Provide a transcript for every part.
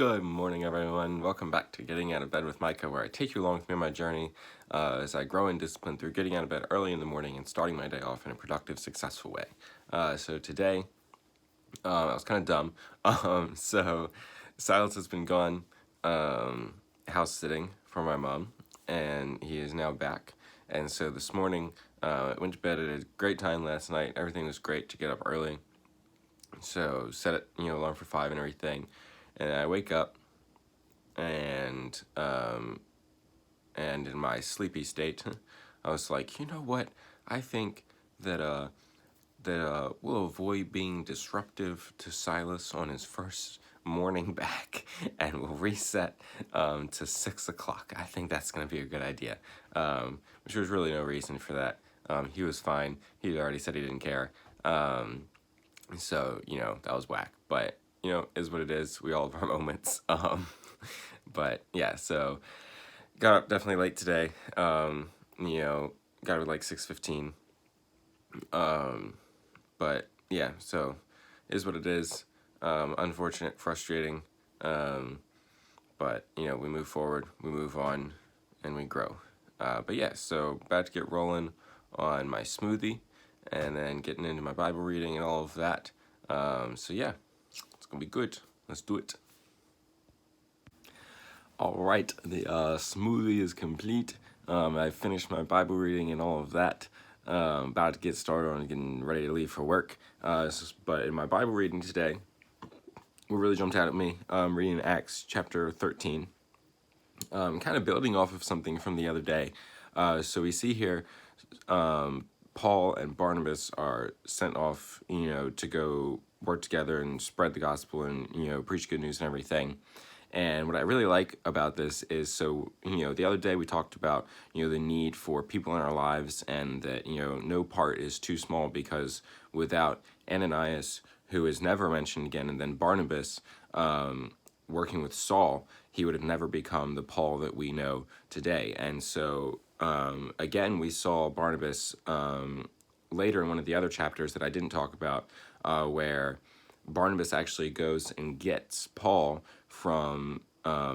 Good morning, everyone. Welcome back to Getting Out of Bed with Micah, where I take you along through my journey as I grow in discipline through getting out of bed early in the morning and starting my day off in a productive, successful way. So today, I was kind of dumb. So Silas has been gone house sitting for my mom, and he is now back. And so this morning, I went to bed at a great time last night. Everything was great to get up early. So set it, alarm for 5 and everything. And I wake up and in my sleepy state, I was like, you know what? I think that we'll avoid being disruptive to Silas on his first morning back, and we'll reset to 6 o'clock. I think that's gonna be a good idea. Which was really no reason for that. He was fine. He had already said he didn't care. So that was whack. But is what it is. We all have our moments. But yeah, so got up definitely late today. Got up at like 6:15. But yeah, so is what it is. Unfortunate, frustrating. But we move forward, we move on, and we grow. But yeah, so about to get rolling on my smoothie, and then getting into my Bible reading and all of that. So yeah, it's gonna be good. Let's do it. All right, the smoothie is complete. I finished my Bible reading and all of that. About to get started on getting ready to leave for work. But in my Bible reading today, what really jumped out at me, reading Acts chapter 13, kind of building off of something from the other day. So we see here, Paul and Barnabas are sent off, to go work together and spread the gospel and, preach good news and everything. And what I really like about this is, so, the other day we talked about, the need for people in our lives, and that, no part is too small, because without Ananias, who is never mentioned again, and then Barnabas working with Saul, he would have never become the Paul that we know today. And so, again, we saw Barnabas later in one of the other chapters that I didn't talk about, where Barnabas actually goes and gets Paul from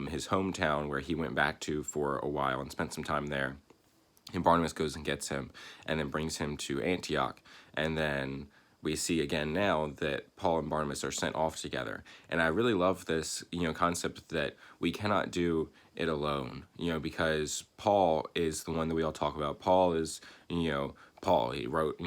his hometown, where he went back to for a while and spent some time there. And Barnabas goes and gets him and then brings him to Antioch. And then we see again now that Paul and Barnabas are sent off together. And I really love this, concept that we cannot do it alone, because Paul is the one that we all talk about. Paul is, Paul. He wrote,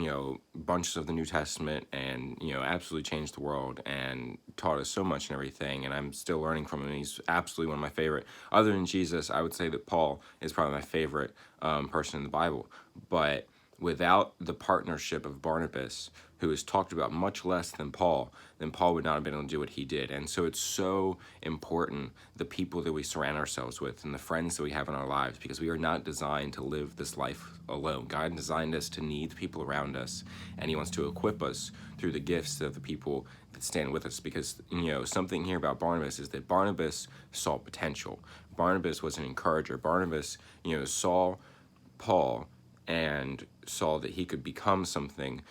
bunches of the New Testament, and, absolutely changed the world and taught us so much and everything. And I'm still learning from him. He's absolutely one of my favorite. Other than Jesus, I would say that Paul is probably my favorite person in the Bible. But without the partnership of Barnabas, who is talked about much less than Paul, then Paul would not have been able to do what he did. And so it's so important, the people that we surround ourselves with and the friends that we have in our lives, because we are not designed to live this life alone. God designed us to need the people around us, and he wants to equip us through the gifts of the people that stand with us. Because, something here about Barnabas is that Barnabas saw potential. Barnabas was an encourager. Barnabas, saw Paul and saw that he could become something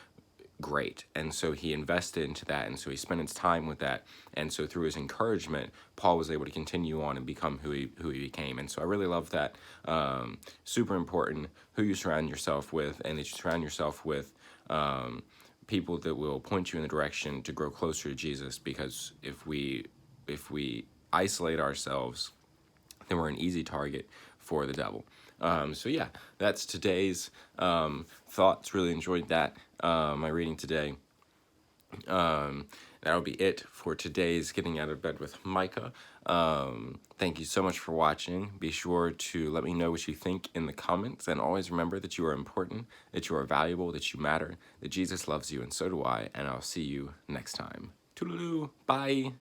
great, and so he invested into that, and so he spent his time with that, and so through his encouragement, Paul was able to continue on and become who he became. And so I really love that. Super important who you surround yourself with, and that you surround yourself with people that will point you in the direction to grow closer to Jesus. Because if we isolate ourselves, then we're an easy target for the devil. So yeah, that's today's thoughts. Really enjoyed that, my reading today. That'll be it for today's Getting Out of Bed with Micah. Thank you so much for watching. Be sure to let me know what you think in the comments, and always remember that you are important, that you are valuable, that you matter, that Jesus loves you, and so do I, and I'll see you next time. Toodaloo, bye!